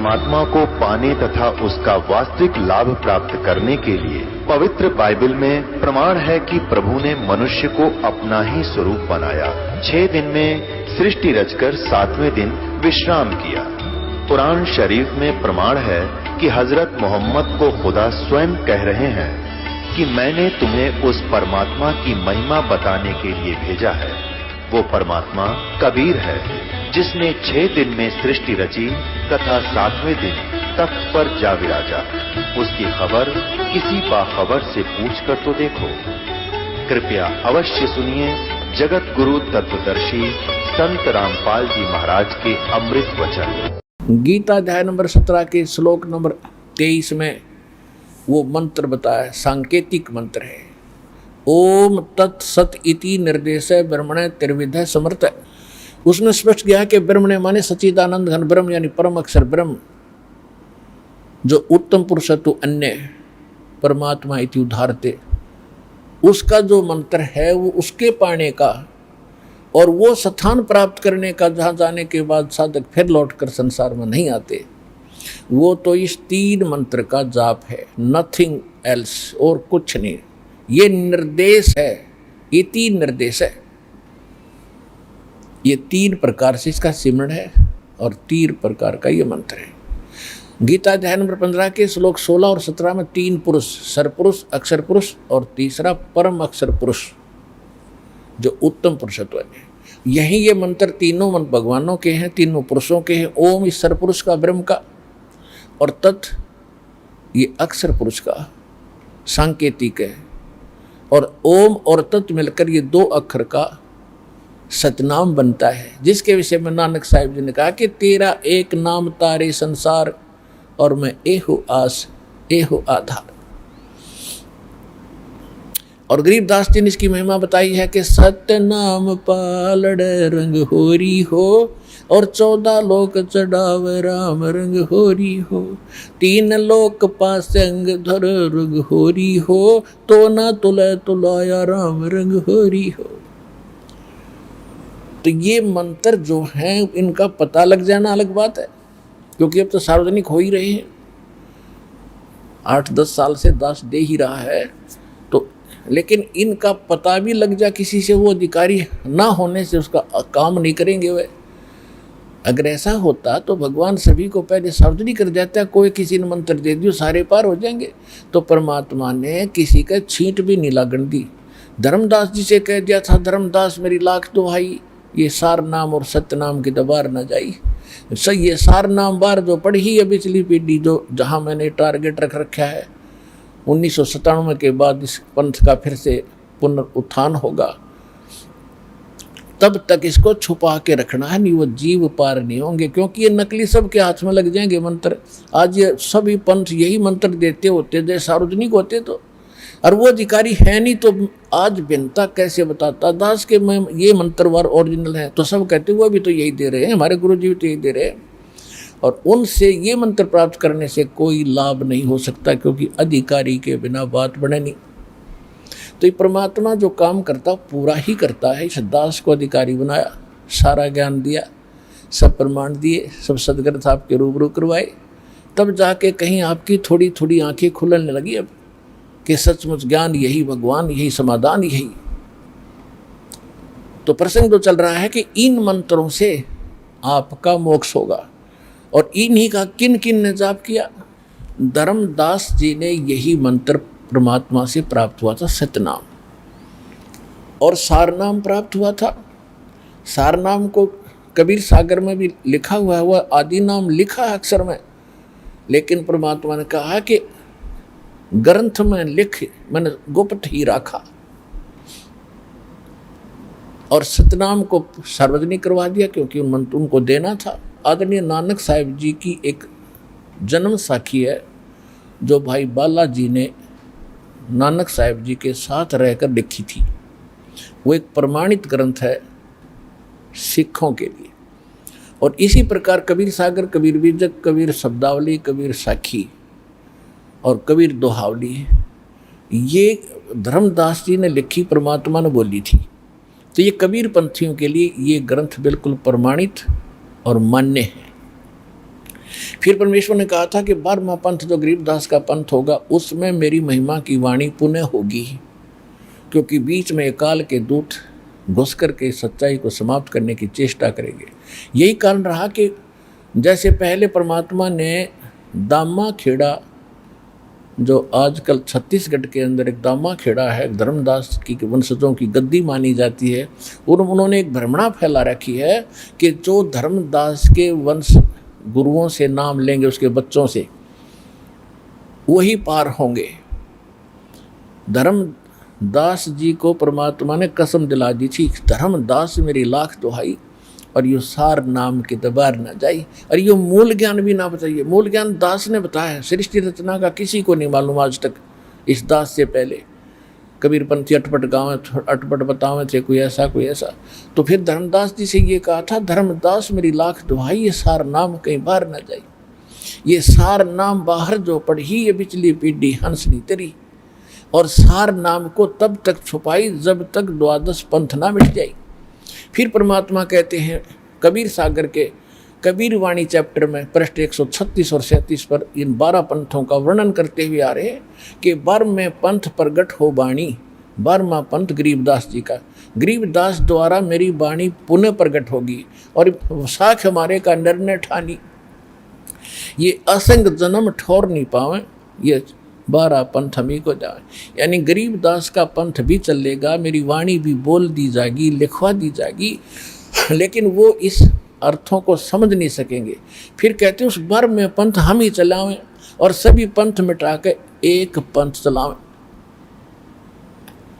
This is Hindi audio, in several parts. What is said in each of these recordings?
परमात्मा को पाने तथा उसका वास्तविक लाभ प्राप्त करने के लिए पवित्र बाइबल में प्रमाण है कि प्रभु ने मनुष्य को अपना ही स्वरूप बनाया। 6 दिन में सृष्टि रचकर 7वें दिन विश्राम किया। कुरान शरीफ में प्रमाण है कि हजरत मोहम्मद को खुदा स्वयं कह रहे हैं कि मैंने तुम्हें उस परमात्मा की महिमा बताने के लिए भेजा है। वो परमात्मा कबीर है जिसने 6 दिन में सृष्टि रची तथा 7वें दिन तख्त पर जा विराजा। उसकी खबर किसी बाखबर से पूछकर तो देखो। कृपया अवश्य सुनिए जगत गुरु तत्वदर्शी संत रामपाल जी महाराज के अमृत वचन। गीता अध्याय नंबर 17 के श्लोक नंबर 23 में वो मंत्र बताया, सांकेतिक मंत्र है। ओम तत्सत इति निर्देश ब्रह्मण त्रिविध समर्थ। उसमें स्पष्ट किया कि ब्रह्मण माने सच्चिदानंद घन ब्रह्म यानी परम अक्षर ब्रह्म, जो उत्तम पुरुषत्व अन्य परमात्मा इति उदाहरते। उसका जो मंत्र है वो उसके पाने का और वो स्थान प्राप्त करने का जहाँ जाने के बाद साधक फिर लौटकर संसार में नहीं आते। वो तो इस 3 मंत्र का जाप है, नथिंग एल्स, और कुछ नहीं। ये निर्देश है, इति निर्देश है। ये 3 प्रकार से इसका सिमरण है और 3 प्रकार का ये मंत्र है। गीता अध्याय नंबर 15 के श्लोक 16 और 17 में 3 पुरुष, सरपुरुष, अक्षर पुरुष और तीसरा परम अक्षर पुरुष जो उत्तम पुरुषत्व है। यही ये मंत्र तीनों भगवानों के हैं, तीनों पुरुषों के हैं। ओम इस सरपुरुष का ब्रह्म का और तत् ये अक्षर पुरुष का सांकेतिक है, और ओम और तत् मिलकर ये 2 अक्षर का सतनाम बनता है, जिसके विषय में नानक साहिब जी ने कहा कि तेरा एक नाम तारे संसार और मैं एहो आस एहो आधार। और गरीबदास जी ने इसकी महिमा बताई है कि सत्य नाम पालड़ रंग होरी हो और 14 लोक चढ़ाव राम रंग होरी हो। 3 लोक पास अंग धर रंग होरी हो तो ना तुला तुलाया राम रंग होरी हो। तो ये मंत्र जो हैं इनका पता लग जाना अलग बात है, क्योंकि अब तो सार्वजनिक हो ही रहे हैं। 8-10 साल से दास दे ही रहा है, तो लेकिन इनका पता भी लग जा किसी से, वो अधिकारी ना होने से उसका काम नहीं करेंगे वे। अगर ऐसा होता तो भगवान सभी को पहले सार्वजनिक कर देता, कोई किसी ने मंत्र दे दियो सारे पार हो जाएंगे। तो परमात्मा ने किसी का छींट भी नहीं लागण दी। धर्मदास जी से कह दिया था, धर्मदास मेरी लाख दुहाई, ये सार नाम और सत्य नाम की दबार न जाई। सही ये सार नाम बार जो पढ़ी है पिछली पीढ़ी, जो जहाँ मैंने टारगेट रख रखा है 1997 के बाद इस पंथ का फिर से पुनरुत्थान होगा, तब तक इसको छुपा के रखना है, नहीं वो जीव पार नहीं होंगे, क्योंकि ये नकली सबके हाथ में लग जाएंगे मंत्र। आज ये सभी पंथ यही मंत्र देते होते जैसे सार्वजनिक होते तो, और वो अधिकारी है नहीं तो आज भिन्नता कैसे बताता दास के मैं ये मंत्रवार ओरिजिनल है, तो सब कहते वो भी तो यही दे रहे हैं, हमारे गुरु जी भी तो यही दे रहे हैं। और उनसे ये मंत्र प्राप्त करने से कोई लाभ नहीं हो सकता, क्योंकि अधिकारी के बिना बात बने नहीं। तो ये परमात्मा जो काम करता पूरा ही करता है। इस दास को अधिकारी बनाया, सारा ज्ञान दिया, सब प्रमाण दिए, सब सदग्रंथ आपके रूबरू करवाए, तब जाके कहीं आपकी थोड़ी थोड़ी आंखें खुलने लगी अब कि सचमुच ज्ञान यही, भगवान यही, समाधान यही। तो प्रसंग तो चल रहा है कि इन मंत्रों से आपका मोक्ष होगा, और इन्हीं का किन किन ने जाप किया। धर्मदास जी ने यही मंत्र परमात्मा से प्राप्त हुआ था, सतनाम, और सारनाम प्राप्त हुआ था। सारनाम को कबीर सागर में भी लिखा हुआ है, वह आदि नाम लिखा है अक्षर में, लेकिन परमात्मा ने कहा कि ग्रंथ में लिख मैंने गुप्त ही रखा, और सतनाम को सार्वजनिक करवा दिया, क्योंकि उन मंत्र उनको देना था। आदरणीय नानक साहिब जी की एक जन्म साखी है जो भाई बाला जी ने नानक साहिब जी के साथ रहकर लिखी थी। वो एक प्रमाणित ग्रंथ है सिखों के लिए। और इसी प्रकार कबीर सागर, कबीर बीजक, कबीर शब्दावली, कबीर साखी और कबीर दोहावली, ये धर्मदास जी ने लिखी, परमात्मा ने बोली थी। तो ये कबीर पंथियों के लिए ये ग्रंथ बिल्कुल प्रमाणित और मान्य है। फिर परमेश्वर ने कहा था कि 12वां पंथ जो गरीबदास का पंथ होगा उसमें मेरी महिमा की वाणी पुनः होगी, क्योंकि बीच में काल के दूत घुस करके सच्चाई को समाप्त करने की चेष्टा करेंगे। यही कारण रहा कि जैसे पहले परमात्मा ने दामा खेड़ा, जो आजकल छत्तीसगढ़ के अंदर एक दामा खेड़ा है, धर्मदास की वंशजों की गद्दी मानी जाती है, और उन्होंने एक भ्रमणा फैला रखी है कि जो धर्मदास के वंश गुरुओं से नाम लेंगे, उसके बच्चों से, वही पार होंगे। धर्मदास जी को परमात्मा ने कसम दिला दी थी, धर्मदास मेरी लाख दुहाई और यो सार नाम के दबार न जाई, और यो मूल ज्ञान भी ना बताइए। मूल ज्ञान दास ने बताया है, सृष्टि रचना का किसी को नहीं मालूम आज तक। इस दास से पहले कबीर पंथी अटपट बतावे थे, कोई ऐसा। तो फिर धर्मदास जी से ये कहा था, धर्मदास मेरी लाख दुहाई, ये सार नाम कहीं बाहर न जाई। ये सार नाम बाहर जो पढ़ी, ये बिचली पीढ़ी हंसनी तेरी, और सार नाम को तब तक छुपाई जब तक द्वादश पंथ ना मिट जाए। फिर परमात्मा कहते हैं कबीर सागर के कबीर वाणी चैप्टर में पृष्ठ 136 और 37 पर इन 12 पंथों का वर्णन करते हुए आ रहे हैं कि 12वें पंथ प्रगट हो बाणी, 12वां पंथ गरीबदास जी का, गरीबदास द्वारा मेरी वाणी पुनः प्रगट होगी और साख हमारे का निर्णय ठानी, ये असंग जन्म ठोर नहीं पावे, ये 12 पंथ हमी को जाए। यानी गरीबदास का पंथ भी चलेगा, मेरी वाणी भी बोल दी जाएगी, लिखवा दी जाएगी, लेकिन वो इस अर्थों को समझ नहीं सकेंगे। फिर कहते हैं उस 12वें पंथ हम ही चलावें और सभी पंथ मिटा के एक पंथ चलावें।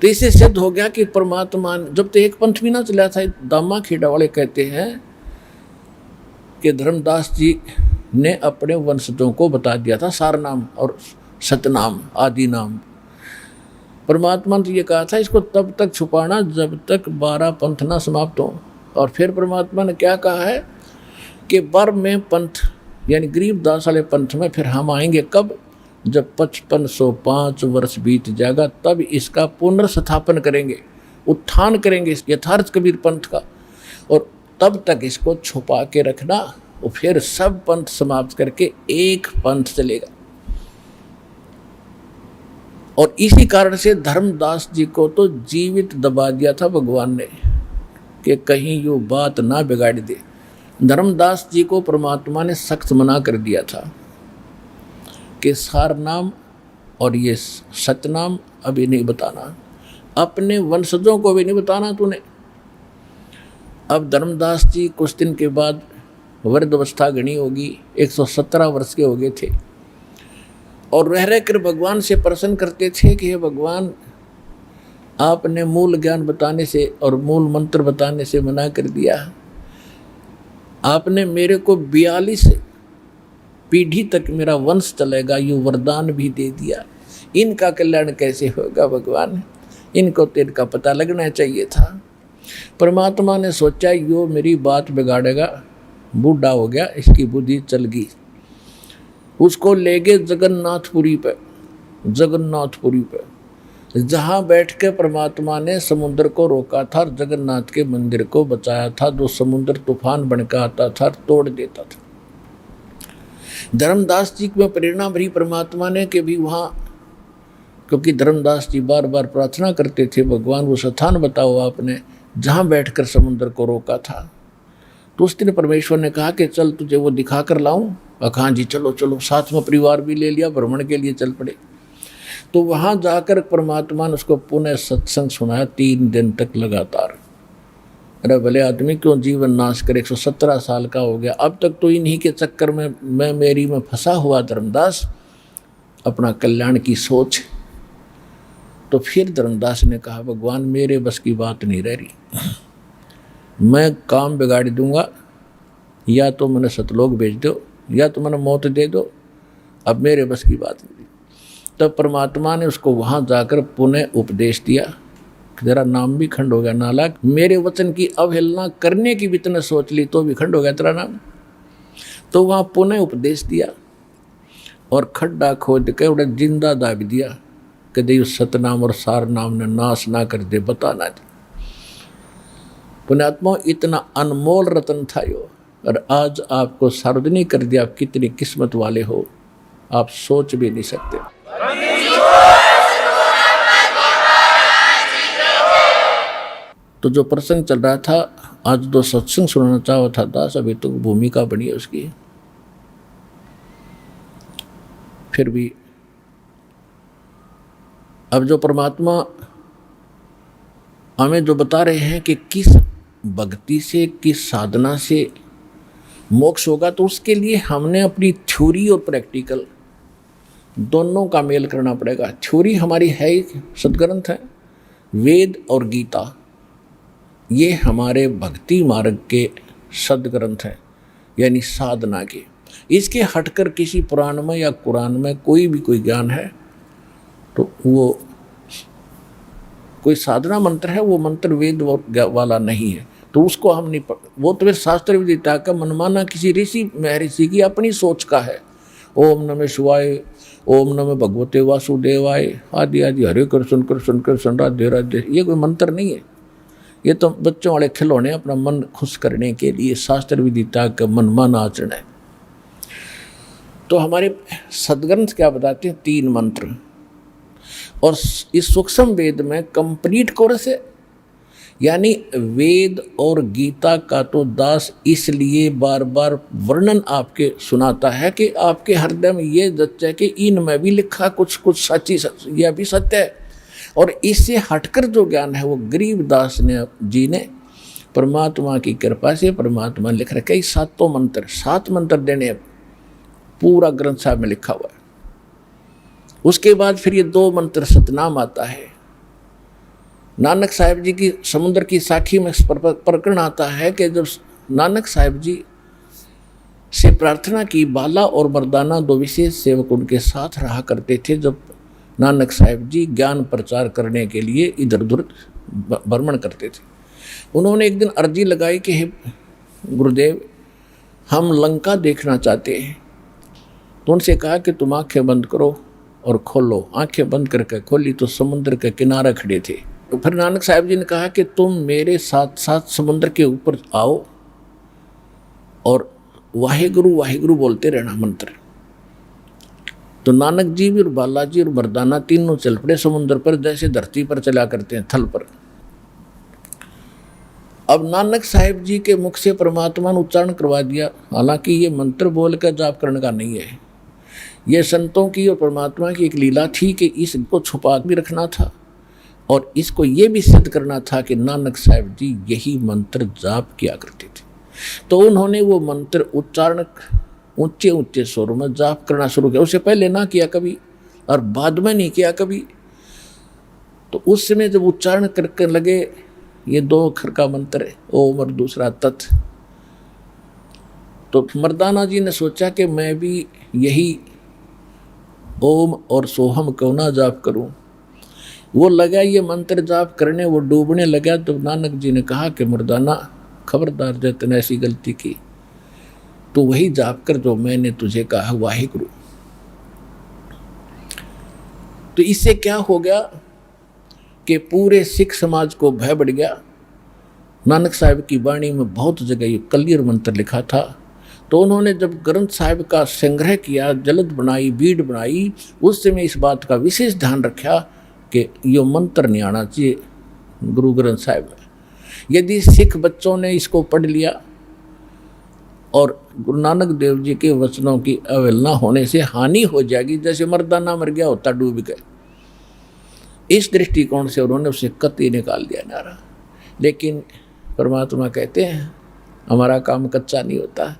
तो इससे सिद्ध हो गया कि परमात्मा जब तो एक पंथ भी ना चला था। दामा खेड़ा वाले कहते हैं कि धर्मदास जी ने अपने वंशजों को बता दिया था सार नाम और सतनाम आदि नाम। परमात्मा ने तो ये कहा था इसको तब तक छुपाना जब तक 12 पंथ ना समाप्त हो। और फिर परमात्मा ने क्या कहा है कि 12वें पंथ यानी गरीबदास वाले पंथ में फिर हम आएंगे कब, जब 5505 वर्ष बीत जाएगा, तब इसका पुनर्स्थापन करेंगे, उत्थान करेंगे इस यथार्थ कबीर पंथ का, और तब तक इसको छुपा के रखना, और फिर सब पंथ समाप्त करके एक पंथ चलेगा। और इसी कारण से धर्मदास जी को तो जीवित दबा दिया था भगवान ने कि कहीं यो बात ना बिगाड़ दे। धर्मदास जी को परमात्मा ने सख्त मना कर दिया था कि सार नाम और ये सतनाम अभी नहीं बताना, अपने वंशजों को भी नहीं बताना तूने। अब धर्मदास जी कुछ दिन के बाद वृद्धावस्था गणी होगी, 117 वर्ष के हो गए थे, और रह कर भगवान से प्रश्न करते थे कि हे भगवान, आपने मूल ज्ञान बताने से और मूल मंत्र बताने से मना कर दिया, आपने मेरे को 42 पीढ़ी तक मेरा वंश चलेगा ये वरदान भी दे दिया, इनका कल्याण कैसे होगा भगवान, इनको तो इनका पता लगना चाहिए था। परमात्मा ने सोचा यो मेरी बात बिगाड़ेगा, बूढ़ा हो गया, इसकी बुद्धि चल गई। उसको ले गए जगन्नाथपुरी पे, जहाँ बैठ के परमात्मा ने समुद्र को रोका था और जगन्नाथ के मंदिर को बचाया था, जो समुद्र तूफान बनकर आता था तोड़ देता था। धर्मदास जी में प्रेरणा भरी परमात्मा ने कि भी वहाँ, क्योंकि धर्मदास जी बार बार प्रार्थना करते थे भगवान वो स्थान बताओ आपने जहाँ बैठकर समुद्र को रोका था। तो उस दिन परमेश्वर ने कहा कि चल तुझे वो दिखा कर लाऊं। हाँ जी चलो चलो, साथ में परिवार भी ले लिया, भ्रमण के लिए चल पड़े। तो वहाँ जाकर परमात्मा ने उसको पुनः सत्संग सुनाया 3 दिन तक लगातार। अरे भले आदमी क्यों जीवन नाश करे, 117 साल का हो गया, अब तक तो इन्हीं के चक्कर में मेरी में फंसा हुआ धर्मदास, अपना कल्याण की सोच। तो फिर धर्मदास ने कहा भगवान मेरे बस की बात नहीं रह रही, मैं काम बिगाड़ दूंगा, या तो मैंने सतलोक भेज दो या तो मैंने मौत दे दो, अब मेरे बस की बात नहीं। तब परमात्मा ने उसको वहाँ जाकर पुनः उपदेश दिया, तेरा नाम भी खंड हो गया नालायक, मेरे वचन की अवहेलना करने की भी तूने सोच ली तो भी खंड हो गया तेरा नाम। तो वहाँ पुनः उपदेश दिया और खड्डा खोद के उन्हें जिंदा दाब दिया कि दे सतनाम और सार नाम ने नाश ना कर दे, बता ना दे। पुण्यात्मा इतना अनमोल रतन था यो, और आज आपको सार्वजनिक कर दिया। आप कितनी किस्मत वाले हो, आप सोच भी नहीं सकते। तो जो प्रसंग चल रहा था, आज तो सत्संग सुनाना चाहा था दास, अभी तो भूमिका बनी है उसकी। फिर भी अब जो परमात्मा हमें जो बता रहे हैं कि किस भक्ति से, किस साधना से मोक्ष होगा, तो उसके लिए हमने अपनी थ्योरी और प्रैक्टिकल दोनों का मेल करना पड़ेगा। थ्योरी हमारी है, सदग्रंथ है, वेद और गीता, ये हमारे भक्ति मार्ग के सदग्रंथ हैं, यानी साधना के। इसके हटकर किसी पुराण में या कुरान में कोई भी कोई ज्ञान है तो वो कोई साधना मंत्र है, वो मंत्र वेद वाला नहीं है, तो उसको हम नहीं वो तो फिर शास्त्र विदिता का मनमाना किसी ऋषि महर्षि की अपनी सोच का है। ओम नमः शिवाय, ओम नमः भगवते वासुदेवाय आदि आदि, हरे कृष्ण कृष्ण कृष्ण राधे राधे, ये कोई मंत्र नहीं है। ये तो बच्चों वाले खिलौने, अपना मन खुश करने के लिए शास्त्र विदिता का मनमाना आचरण है। तो हमारे सदग्रंथ क्या बताते हैं? 3 मंत्र, और इस सूक्ष्म वेद में कंप्लीट कोर्स है। यानी वेद और गीता का तो दास इसलिए बार बार वर्णन आपके सुनाता है कि आपके हृदय में ये जच्चा कि इनमें भी लिखा कुछ कुछ सच्ची, यह भी सत्य है। और इससे हटकर जो ज्ञान है वो गरीबदास जी ने परमात्मा की कृपा से परमात्मा लिख रखे। 7 मंत्र, 7 मंत्र देने पूरा ग्रंथ साहब में लिखा हुआ है। उसके बाद फिर ये 2 मंत्र सतनाम आता है। नानक साहिब जी की समुद्र की साखी में प्रकरण आता है कि जब नानक साहिब जी से प्रार्थना की, बाला और मर्दाना 2 विशेष सेवक उनके साथ रहा करते थे जब नानक साहिब जी ज्ञान प्रचार करने के लिए इधर उधर भ्रमण करते थे। उन्होंने एक दिन अर्जी लगाई कि हे गुरुदेव, हम लंका देखना चाहते हैं। तो उनसे कहा कि तुम आंखें बंद करो और खोलो। आंखें बंद करके खोली तो समुद्र के किनारे खड़े थे। तो फिर नानक साहिब जी ने कहा कि तुम मेरे साथ साथ समुद्र के ऊपर आओ और वाहिगुरु वाहिगुरु बोलते रहना मंत्र। तो नानक जी भी और बालाजी और मर्दाना तीनों चल पड़े समुद्र पर, जैसे धरती पर चला करते हैं थल पर। अब नानक साहिब जी के मुख से परमात्मा ने उच्चारण करवा दिया। हालांकि ये मंत्र बोल कर जाप करने का नहीं है, ये संतों की और परमात्मा की एक लीला थी कि इसको छुपा भी रखना था और इसको ये भी सिद्ध करना था कि नानक साहिब जी यही मंत्र जाप किया करते थे। तो उन्होंने वो मंत्र उच्चारण ऊंचे ऊंचे स्वरों में जाप करना शुरू किया। उससे पहले ना किया कभी और बाद में नहीं किया कभी। तो उस समय जब उच्चारण करके लगे, ये 2 अक्षर का मंत्र है, ओम और दूसरा तत्, तो मर्दाना जी ने सोचा कि मैं भी यही ओम और सोहम क्यों ना जाप करूं। वो लगा ये मंत्र जाप करने, वो डूबने लगा। तो नानक जी ने कहा कि मर्दाना खबरदार, जब तूने ऐसी गलती की तो वही जाप कर जो मैंने तुझे कहा, वाहिगुरु। तो इससे क्या हो गया कि पूरे सिख समाज को भय बढ़ गया। नानक साहिब की वाणी में बहुत जगह ये कलियर मंत्र लिखा था। तो उन्होंने जब ग्रंथ साहिब का संग्रह किया, जलद बनाई, बीड़ बनाई, उस समय इस बात का विशेष ध्यान रखा कि ये मंत्र नहीं आना चाहिए गुरु ग्रंथ साहिब में। यदि सिख बच्चों ने इसको पढ़ लिया और गुरु नानक देव जी के वचनों की अवहेलना होने से हानि हो जाएगी, जैसे मर्दाना मर गया होता डूब गए। इस दृष्टिकोण से उन्होंने उसे कतई निकाल दिया नारा। लेकिन परमात्मा कहते हैं हमारा काम कच्चा नहीं होता।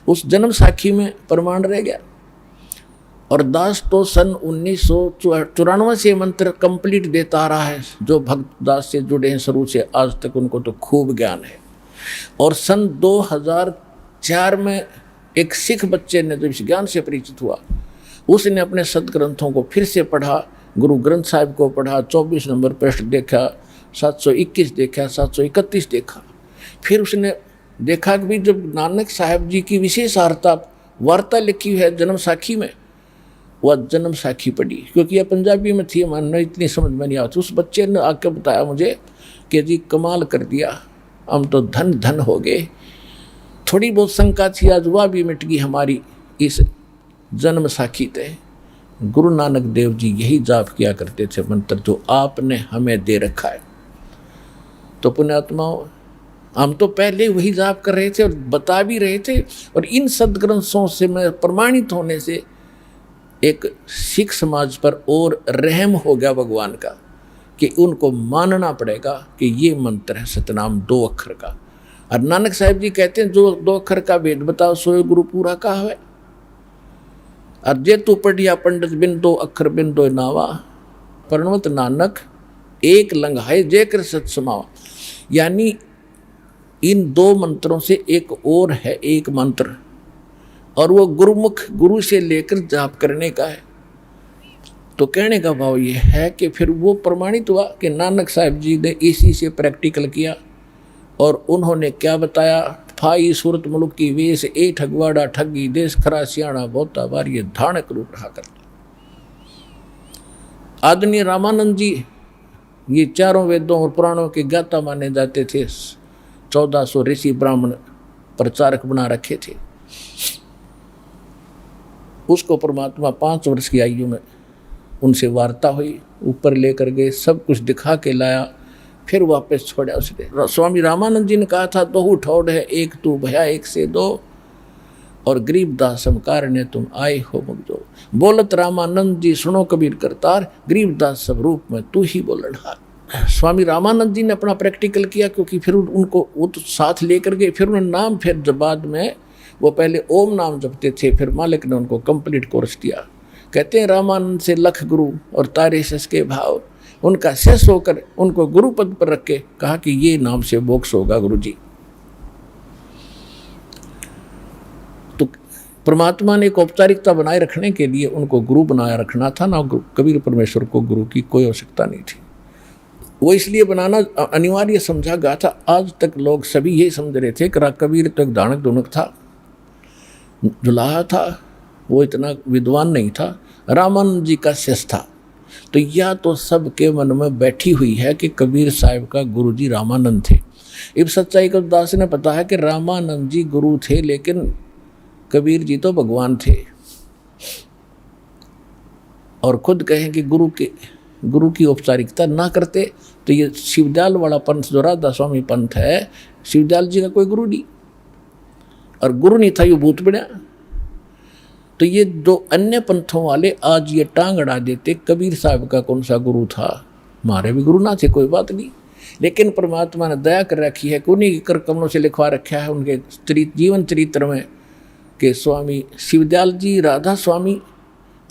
उस जन्म साखी में प्रमाण रह गया। और दास तो सन 1994 से मंत्र कंप्लीट देता आ रहा है। जो भक्त दास से जुड़े हैं शुरू से आज तक, उनको तो खूब ज्ञान है। और सन 2004 में एक सिख बच्चे ने जब इस ज्ञान से परिचित हुआ, उसने अपने सदग्रंथों को फिर से पढ़ा, गुरु ग्रंथ साहिब को पढ़ा, 24 नंबर पृष्ठ देखा, 721 देखा, 731 देखा। फिर उसने देखा कि जब नानक साहिब जी की विशेष वार्ता लिखी है जन्म साखी में, वह जन्म साखी पढ़ी, क्योंकि यह पंजाबी में थी, मानना इतनी समझ में नहीं आती। उस बच्चे ने आके बताया मुझे कि जी कमाल कर दिया, हम तो धन धन हो गए, थोड़ी बहुत शंका थी, आज वह भी मिट गई हमारी इस जन्म साखी तय। गुरु नानक देव जी यही जाप किया करते थे मंत्र जो आपने हमें दे रखा है। तो पुण्यात्माओं, हम तो पहले वही जाप कर रहे थे और बता भी रहे थे, और इन सदग्रंथों से मैं प्रमाणित होने से एक सिख समाज पर और रहम हो गया भगवान का कि उनको मानना पड़ेगा कि ये मंत्र है सतनाम 2 अक्षर का। और नानक साहब जी कहते हैं जो 2 अक्षर का भेद बताओ सोए गुरु पूरा कहा है। और जे तू पढ़िया पंडित बिन 2 अक्षर बिन 2 नावा, प्रणवत नानक एक लंघाए जे कर सत समावा। यानी इन 2 मंत्रों से एक और है एक मंत्र, और वो गुरुमुख गुरु से लेकर जाप करने का है। तो कहने का भाव ये है कि फिर वो प्रमाणित हुआ कि नानक साहब जी ने इसी से प्रैक्टिकल किया, और उन्होंने क्या बताया, फाई सूरत मुल्क की वेश ए ठगवाड़ा ठगी देश खरा सियाणा बहुता बार ये धानक रूप रहा करता। आदरणीय रामानंद जी ये चारों वेदों और पुराणों के ज्ञाता माने जाते थे। 1400 ऋषि ब्राह्मण प्रचारक बना रखे थे। उसको परमात्मा 5 वर्ष की आयु में उनसे वार्ता हुई, ऊपर लेकर गए, सब कुछ दिखा के लाया, फिर वापस छोड़ा उसने। स्वामी रामानंद जी ने कहा था 2 ठौड़ है, एक तू भया एक से 2, और गरीबदास समकार ने तुम आए हो मुगजो। बोलत रामानंद जी सुनो कबीर करतार, गरीबदास सब रूप में तू ही बोलनहार। स्वामी रामानंद जी ने अपना प्रैक्टिकल किया, क्योंकि फिर उनको वो तो साथ लेकर गए। फिर उन्होंने नाम, फिर जब बाद में वो पहले ओम नाम जपते थे, फिर मालिक ने उनको कंप्लीट कोर्स दिया। कहते हैं रामानंद से लख गुरु और तारे सस के भाव, उनका शेष होकर उनको गुरु पद पर रख के कहा कि ये नाम से मोक्ष होगा गुरु जी। तो परमात्मा ने एक औपचारिकता बनाए रखने के लिए उनको गुरु बनाया रखना था ना। कबीर परमेश्वर को गुरु की कोई आवश्यकता नहीं थी, वो इसलिए बनाना अनिवार्य समझा गया था। आज तक लोग सभी यही समझ रहे थे कि कबीर तो एक दानक दुनक था, जुलाहा था, वो इतना विद्वान नहीं था, रामानंद जी का शिष्य था। तो या तो सबके मन में बैठी हुई है कि कबीर साहब का गुरु जी रामानंद थे। इब सच्चाई को दास ने पता है कि रामानंद जी गुरु थे, लेकिन कबीर जी तो भगवान थे। और खुद कहें कि गुरु की औपचारिकता ना करते तो ये शिवदयाल वाला पंथ जो राधा स्वामी पंथ है, शिवदयाल जी का कोई गुरु नहीं, और गुरु नहीं था, ये भूत बना। तो ये 2 अन्य पंथों वाले आज ये टांग अड़ा देते कबीर साहब का कौन सा गुरु था, हमारे भी गुरु ना थे, कोई बात नहीं। लेकिन परमात्मा ने दया कर रखी है कि उन्हीं के कर कमलों से लिखवा रखा है उनके जीवन चरित्र में कि स्वामी शिवदयाल जी राधा स्वामी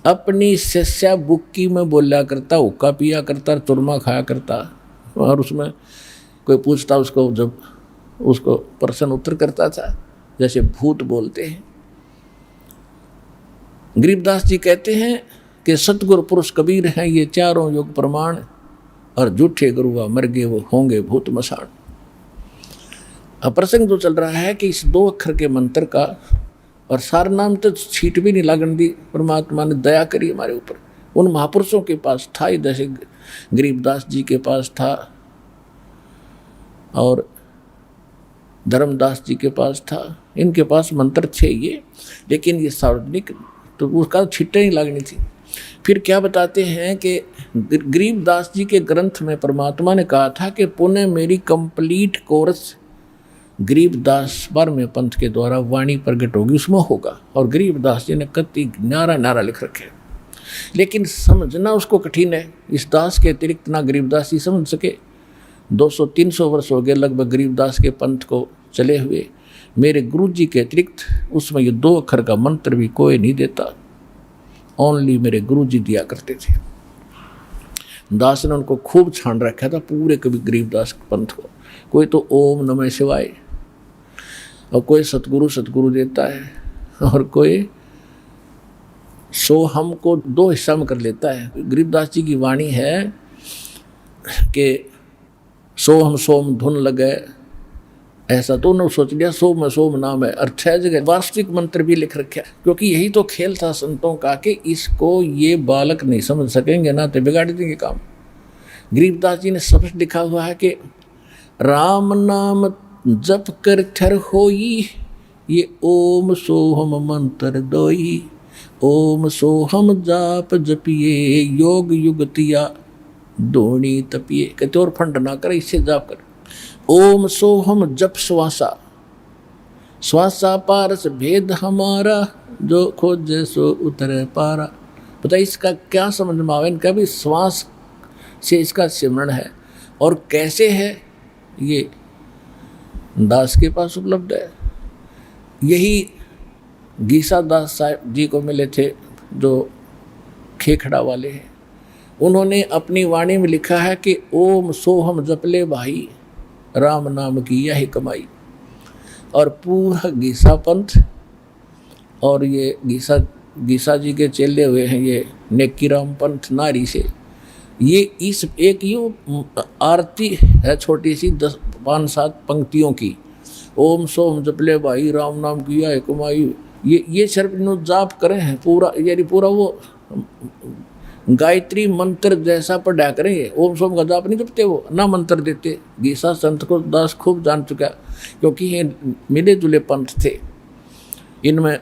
अपनी शिष्या बुक्की में बोला करता, हुक्का पिया करता, चुरमा खाया करता, और उसमें कोई पूछता उसको, जब उसको प्रश्न उत्तर करता था जैसे भूत बोलते हैं। गरीबदास जी कहते हैं कि सतगुरु पुरुष कबीर हैं ये चारों युग प्रमाण, और झूठे गुरुआ मर गए वो होंगे भूत मसान। अब प्रसंग जो चल रहा है कि इस 2 अक्षर के मंत्र का, और सार नाम तो छीट भी नहीं लागन दी, परमात्मा ने दया करी हमारे ऊपर। उन महापुरुषों के पास था, जैसे गरीबदास जी के पास था और धर्मदास जी के पास था, इनके पास मंत्र थे ये, लेकिन ये सार्वजनिक तो उसका छिट्टे नहीं लागनी थी। फिर क्या बताते हैं कि गरीबदास जी के ग्रंथ में परमात्मा ने कहा था कि पुनः मेरी कंप्लीट कोर्स गरीबदास 12वें पंथ के द्वारा वाणी प्रगट होगी, उसमें होगा। और गरीबदास जी ने कति नारा लिख रखे, लेकिन समझना उसको कठिन है। इस दास के अतिरिक्त ना गरीबदास जी समझ सके। 200-300 वर्ष हो गए लगभग गरीबदास के पंथ को चले हुए। मेरे गुरु जी के अतिरिक्त उसमें ये 2 अक्षर का मंत्र भी कोई नहीं देता, ओनली मेरे गुरु जी दिया करते थे। दास ने उनको खूब छान रखा था पूरे कभी गरीबदास पंथ को। कोई तो ओम नमः शिवाय, और कोई सतगुरु देता है, और कोई सो हमको 2 हिस्सा में कर लेता है। गरीबदास जी की वाणी है कि सोहम सोम धुन लगे, ऐसा तो उन्होंने सोच लिया सोम में सोम नाम है। और 6 जगह वास्तविक मंत्र भी लिख रखा है, क्योंकि यही तो खेल था संतों का कि इसको ये बालक नहीं समझ सकेंगे ना तो बिगाड़ देंगे काम। गरीबदास जी ने स्पष्ट लिखा हुआ है कि राम नाम जप कर ठर होई, ये ओम सोहम मंत्र दोई, ओम सोहम जाप जपिए, योग युगतिया दोणी तपिए। कहते और फंड ना करे, इससे जाप कर। ओम सोहम जप श्वासा, श्वासा पारस भेद हमारा, जो खोजे सो उतरे पारा। पता इसका क्या समझ में आवे? इनका भी श्वास से इसका सिमरण है। और कैसे है ये दास के पास उपलब्ध है। यही गीसा दास साहब जी को मिले थे जो खेखड़ा वाले हैं। उन्होंने अपनी वाणी में लिखा है कि ओम सोहम जपले भाई, राम नाम की यही कमाई। और पूरा गीसा पंथ और ये गीसा जी के चेले हुए हैं ये नेकीराम पंथ नारी से, ये इस एक यूँ आरती है छोटी सी 5-7 पंक्तियों की। ओम सोम जपले भाई, राम नाम किया है कमाई। ये सिर्फ इन्होंने जाप करे हैं पूरा, यानी पूरा वो गायत्री मंत्र जैसा पढ़ा करें। ओम सोम का जाप नहीं जपते वो, ना मंत्र देते। गीसा संत को दास खूब जान चुका, क्योंकि ये मिले जुले पंथ थे। इनमें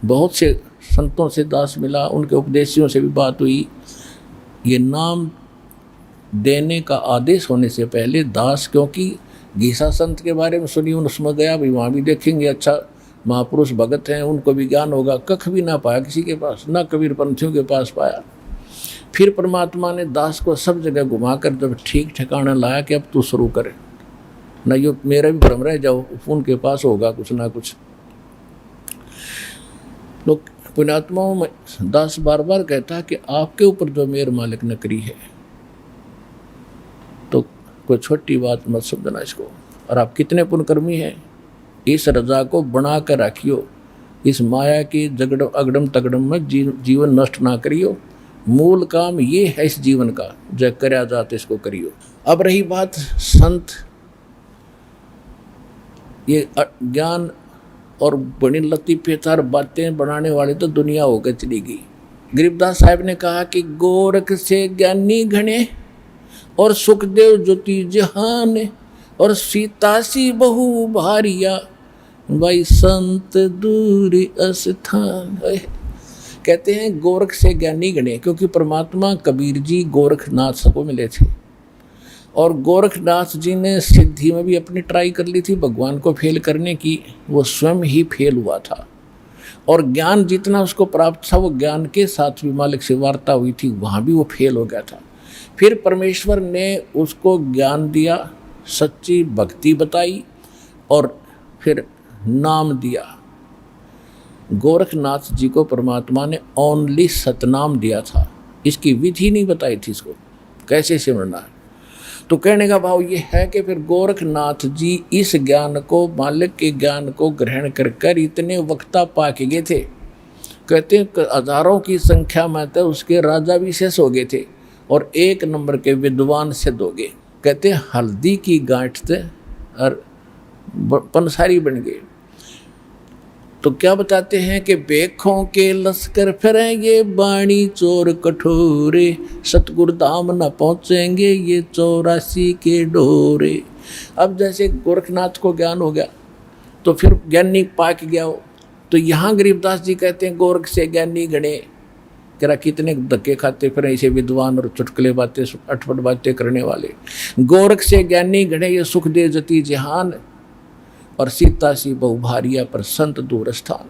बहुत से संतों से दास मिला, उनके उपदेशियों से भी बात हुई। ये नाम देने का आदेश होने से पहले दास, क्योंकि गीसा संत के बारे में सुनी, उसमें गया भी, वहाँ भी देखेंगे अच्छा महापुरुष भगत हैं, उनको भी ज्ञान होगा। कख भी ना पाया किसी के पास, ना कबीर पंथियों के पास पाया। फिर परमात्मा ने दास को सब जगह घुमाकर जब ठीक ठिकाना लाया कि अब तू शुरू करे, ना यो मेरा भी भ्रम रह जाओ, उनके पास होगा कुछ ना कुछ। लोग पुण्यात्माओं में दास बार बार कहता है कि आपके ऊपर जो मेर मालिक ने करी है, तो कोई छोटी बात मत समझना इसको। और आप कितने पुण्यकर्मी हैं, इस रजा को बना कर रखियो, इस माया की जगड़ अगड़म तगड़म में जीवन नष्ट ना करियो। मूल काम ये है इस जीवन का, जय कर्या जात इसको करियो। अब रही बात संत, ये ज्ञान और बड़ी लतीफेदार बातें बनाने वाले तो दुनिया होकर चली गई। गरीबदास साहब ने कहा कि गोरख से ज्ञानी घने, और सुखदेव ज्योति जहान, और सीतासी बहु भारिया, भाई संत दूरी अस्थान। कहते हैं गोरख से ज्ञानी गणे, क्योंकि परमात्मा कबीर जी गोरखनाथ को मिले थे। और गोरखनाथ जी ने सिद्धि में भी अपनी ट्राई कर ली थी भगवान को फेल करने की, वो स्वयं ही फेल हुआ था। और ज्ञान जितना उसको प्राप्त था, वो ज्ञान के साथ भी मालिक से वार्ता हुई थी, वहाँ भी वो फेल हो गया था। फिर परमेश्वर ने उसको ज्ञान दिया, सच्ची भक्ति बताई, और फिर नाम दिया। गोरखनाथ जी को परमात्मा ने ओनली सतनाम दिया था, इसकी विधि नहीं बताई थी इसको कैसे सिमरना है। तो कहने का भाव ये है कि फिर गोरखनाथ जी इस ज्ञान को, मालिक के ज्ञान को ग्रहण कर इतने वक्ता पा के गए थे। कहते हैं हजारों की संख्या में तो उसके राजा भी शेष हो गए थे, और 1 नंबर के विद्वान सिद्ध हो गए। कहते हैं हल्दी की गांठ थे और पंसारी बन गए। तो क्या बताते हैं कि बेखों के लश्कर फिरें ये बाणी चोर कठोरे, सतगुरु धाम न पहुँचेंगे ये 84 के डोरे। अब जैसे गोरखनाथ को ज्ञान हो गया तो फिर ज्ञानी पाक गया हो, तो यहाँ गरीबदास जी कहते हैं गोरख से ज्ञानी गणे। कह कितने धक्के खाते फिर ऐसे विद्वान और चुटकुले बातें अटपट बातें करने वाले। गोरख से ज्ञानी गणे ये सुख दे जति जहान, और सीता सी बहु भारिया पर संत दूर स्थान।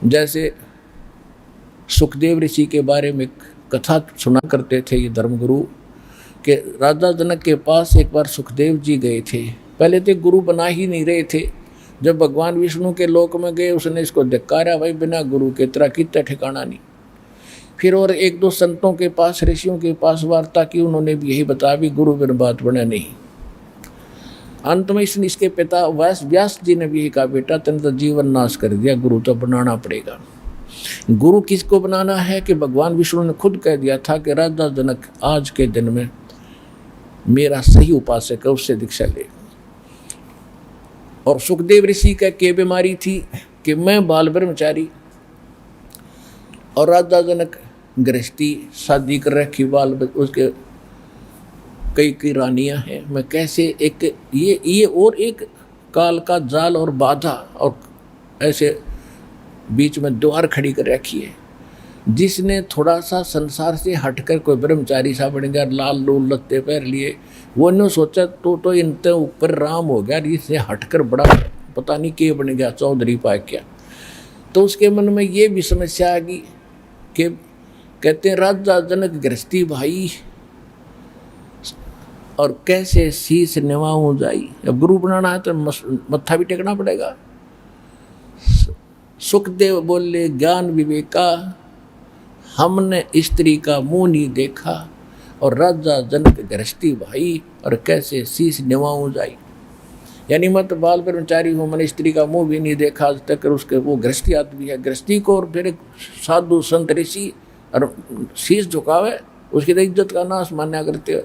जैसे सुखदेव ऋषि के बारे में कथा सुना करते थे ये धर्मगुरु, कि राजा जनक के पास एक बार सुखदेव जी गए थे। पहले तो गुरु बना ही नहीं रहे थे। जब भगवान विष्णु के लोक में गए, उसने इसको धिक्कारा, भाई बिना गुरु के तेरा कितना ठिकाना नहीं। फिर और 1-2 संतों के पास, ऋषियों के पास वार्ता की, उन्होंने भी यही बताया भी गुरु बिन बात बना नहीं। अंत में इसके पिता व्यास जी ने भी यही कहा, बेटा तेने तो जीवन नाश कर दिया, गुरु तो बनाना पड़ेगा। गुरु किसको बनाना है कि भगवान विष्णु ने खुद कह दिया था कि राजा जनक आज के दिन में मेरा सही उपासक है, उससे दीक्षा ले। और सुखदेव ऋषि का क्या बीमारी थी कि मैं बाल ब्रह्मचारी, और राजा जनक गृहस्थी, शादी कर रखी, बाल उसके कई रानियां हैं, मैं कैसे एक ये और एक काल का जाल और बाधा और ऐसे बीच में द्वार खड़ी कर रखी है। जिसने थोड़ा सा संसार से हटकर कोई ब्रह्मचारी सा बन गया, लाल लूल लत्ते पहन लिए, वो ने सोचा तो इनते ऊपर राम हो गया, इससे हटकर बड़ा पता नहीं क्या बन गया, चौधरी पा क्या। तो उसके मन में ये भी समस्या आ गई कि कहते हैं राजा जनक गृहस्थी भाई और कैसे शीश निवाऊं जाई। अब गुरु बनाना है तो मत्था भी टेकना पड़ेगा। सुखदेव बोले ज्ञान विवेका, हमने स्त्री का मुंह नहीं देखा और राजा जनक गृहस्थी भाई और कैसे शीश निवाऊं जाई। यानी मत बाल ब्रह्मचारी हूँ, मैंने स्त्री का मुंह भी नहीं देखा आज तक, उसके वो गृहस्थी आदमी है, गृहस्थी को और फिर साधु संत ऋषि और शीश झुकावे, उसकी तो इज्जत का नाश मान्या करते हो।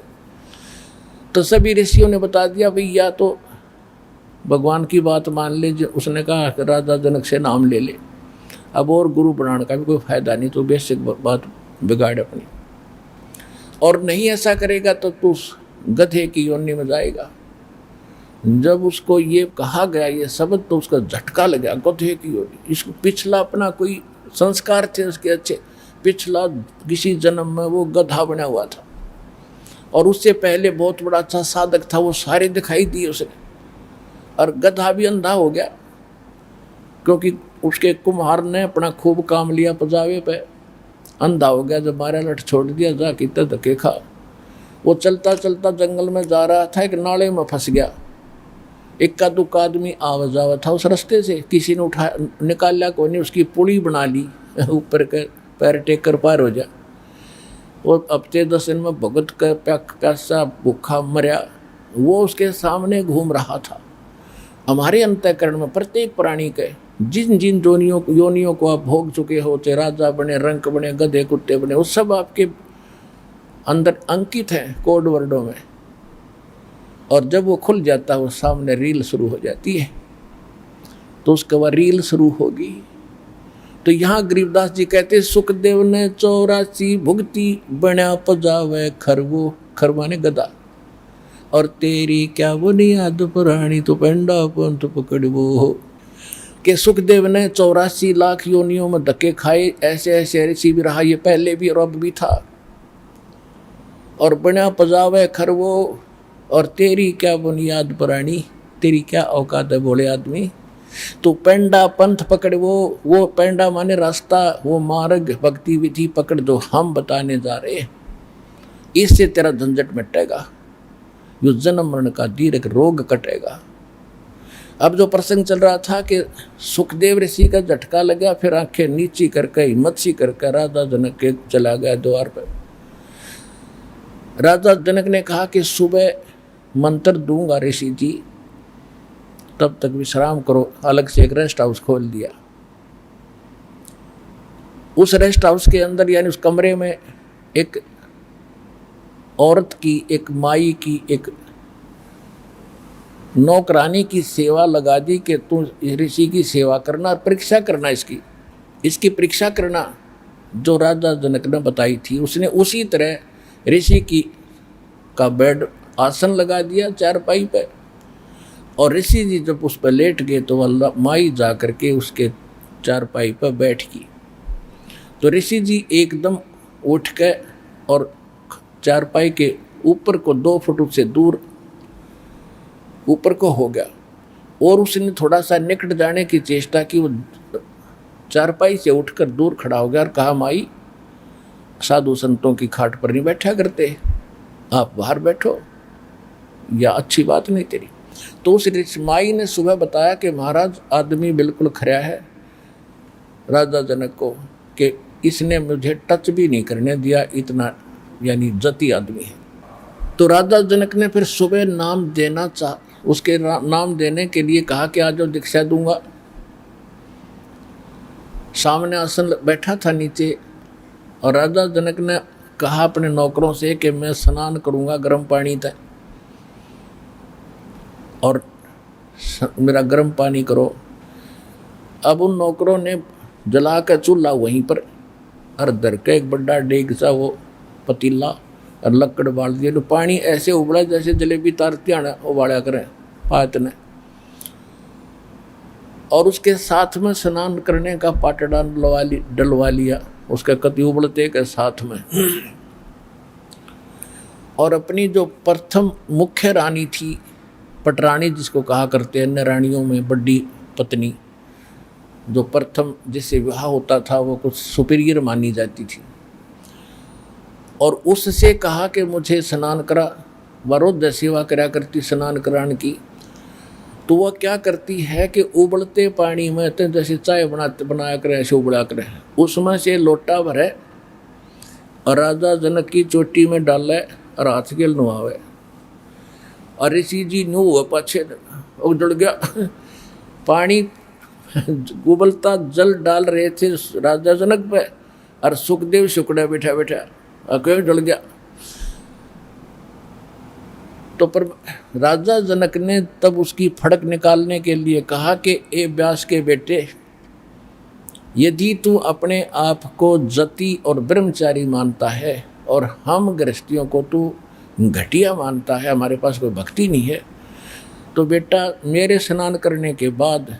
तो सभी ऋषियों ने बता दिया भाई या तो भगवान की बात मान ले, जो उसने कहा कि राजा जनक से नाम ले ले, अब और गुरु बनाने का भी कोई फायदा नहीं, तो बेसिक बात बिगाड़ अपनी, और नहीं ऐसा करेगा तो तू गधे की योनि में जाएगा। जब उसको ये कहा गया ये शब्द तो उसका झटका लगा, गधे की योनि। इसको पिछला अपना कोई संस्कार थे उसके अच्छे, पिछला किसी जन्म में वो गधा बना हुआ था और उससे पहले बहुत बड़ा अच्छा साधक था, वो सारे दिखाई दिए उसने, और गधा भी अंधा हो गया क्योंकि उसके कुम्हार ने अपना खूब काम लिया पजावे पे, अंधा हो गया। जब मारा लठ छोड़ दिया, जा कितने धक्के खा। वो चलता चलता जंगल में जा रहा था, एक नाले में फंस गया। इक्का दुक्का आदमी आवा जावा था उस रास्ते से, किसी ने उठा निकाला कोई नहीं, उसकी पुली बना ली, ऊपर के पैर टेक कर पार हो जा। वो हफ्ते 10 दिन में भुगत कर प्यासा भूखा मरा, वो उसके सामने घूम रहा था। हमारे अंतःकरण में प्रत्येक प्राणी के जिन जिन योनियों को आप भोग चुके हो, चाहे राजा बने, रंक बने, गधे कुत्ते बने, वो सब आपके अंदर अंकित हैं कोड वर्डों में। और जब वो खुल जाता है वो सामने रील शुरू हो जाती है, तो उसके बाद रील शुरू होगी। तो यहाँ गरीबदास जी कहते सुखदेव ने 84 भुगती बना पजावे खरवो, खरवाने गदा, और तेरी क्या बुनियाद पुरानी तो पेंडा पंथ पकड़वो हो। कि सुखदेव ने 84 लाख योनियों में धक्के खाए, ऐसे ऐसे ऋषि भी रहा, ये पहले भी और अब भी था। और बना पजावे खरवो, और तेरी क्या बुनियाद पुरानी, तेरी क्या औकात है बोले आदमी, तो पेंडा पंथ पकड़ वो पेंडा माने रास्ता, वो मार्ग भक्ति विधि पकड़ जो हम बताने जा रहे हैं, इससे तेरा झंझट मिटेगा, जो जन्म मरण का दीर्घ रोग कटेगा। अब जो प्रसंग चल रहा था कि सुखदेव ऋषि का झटका लगा, फिर आंखें नीची करके हिम्मत सी करके राजा जनक के चला गया द्वार पर। राजा जनक ने कहा कि सुबह मंत्र दूंगा ऋषि जी, तब तक विश्राम करो। अलग से एक रेस्ट हाउस खोल दिया। उस रेस्ट हाउस के अंदर यानी उस कमरे में एक औरत की, एक माई की, एक नौकरानी की सेवा लगा दी कि तू ऋषि की सेवा करना और परीक्षा करना, इसकी परीक्षा करना जो राजा जनक ने बताई थी। उसने उसी तरह ऋषि की का बेड आसन लगा दिया चारपाई पे, और ऋषि जी जब उस पर लेट गए तो वह माई जा करके उसके चारपाई पर बैठ गई। तो ऋषि जी एकदम उठ के और चारपाई के ऊपर को 2 फुट से दूर ऊपर को हो गया, और उसने थोड़ा सा निकट जाने की चेष्टा की। वो चारपाई से उठकर दूर खड़ा हो गया और कहा, माई साधु संतों की खाट पर नहीं बैठा करते, आप बाहर बैठो, या अच्छी बात नहीं तेरी। तो उस माई ने सुबह बताया कि महाराज आदमी बिल्कुल खरा है राजा जनक को, कि इसने मुझे टच भी नहीं करने दिया, इतना यानी जती आदमी है। तो राजा जनक ने फिर सुबह नाम देना उसके नाम देने के लिए कहा कि आज दीक्षा दूंगा। सामने आसन बैठा था नीचे, और राजा जनक ने कहा अपने नौकरों से कि मैं स्नान करूंगा गर्म पानी तक, और मेरा गर्म पानी करो। अब उन नौकरों ने जला कर चूल्हा वहीं पर धर के एक बड़ा डेग सा वो पतीला और लकड़ बाल दिया, तो पानी ऐसे उबला जैसे जलेबी तारती आना उबाड़ा करें पात ने। और उसके साथ में स्नान करने का पाटड़ा डलवा लिया, उसके कति उबलते के साथ में। और अपनी जो प्रथम मुख्य रानी थी, पटरानी जिसको कहा करते हैं, अन्य रानियों में बड़ी पत्नी, जो प्रथम जिससे विवाह होता था वो कुछ सुपीरियर मानी जाती थी, और उससे कहा कि मुझे स्नान करा। वरोध सेवा करा करती स्नान कराने की। तो वह क्या करती है कि उबलते पानी में तो जैसे चाय बनाया करे ऐसे उबला करे, उसमें से लोटा भरे और राजा जनक की चोटी में डाले और हाथ के नुआवे। और ऋषि जी न्यू हुआ पाछे उजड़ गया, पानी उबलता जल डाल रहे थे राजा जनक पे, और सुखदेव शुक्ड़ा बैठा बैठा अकेले जल गया। तो पर राजा जनक ने तब उसकी फड़क निकालने के लिए कहा कि ए व्यास के बेटे, यदि तू अपने आप को जति और ब्रह्मचारी मानता है और हम गृहस्थियों को तू घटिया मानता है, हमारे पास कोई भक्ति नहीं है, तो बेटा मेरे स्नान करने के बाद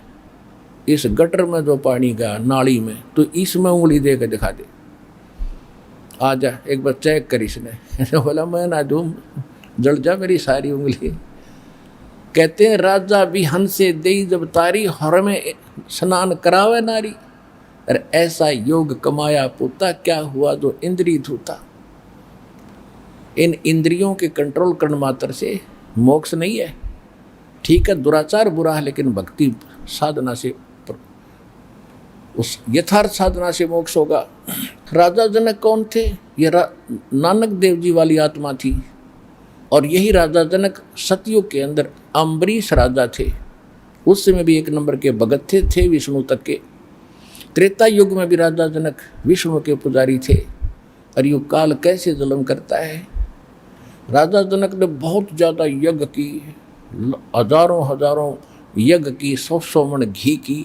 इस गटर में जो पानी गया नाली में, तो इसमें उंगली दे के दिखा दे, आ जा एक बार चेक कर। इसने बोला मैं ना दूँ, जल जा मेरी सारी उंगली। कहते हैं राजा भी हंस से दे जब तारी, हर में स्नान करावे नारी, अरे ऐसा योग कमाया पुता, क्या हुआ जो इंद्रिय धूता। इन इंद्रियों के कंट्रोल करने मात्र से मोक्ष नहीं है। ठीक है दुराचार बुरा है, लेकिन भक्ति साधना से, उस यथार्थ साधना से मोक्ष होगा। राजा जनक कौन थे? ये नानक देव जी वाली आत्मा थी। और यही राजा जनक सतयुग के अंदर अम्बरीश राजा थे, उस समय भी एक नंबर के भगत थे विष्णु तक के। त्रेता युग में भी राजा जनक विष्णु के पुजारी थे। और ये काल कैसे जुल्म करता है। राजा जनक ने बहुत ज़्यादा यज्ञ की, हजारों यज्ञ की, 100 मन घी की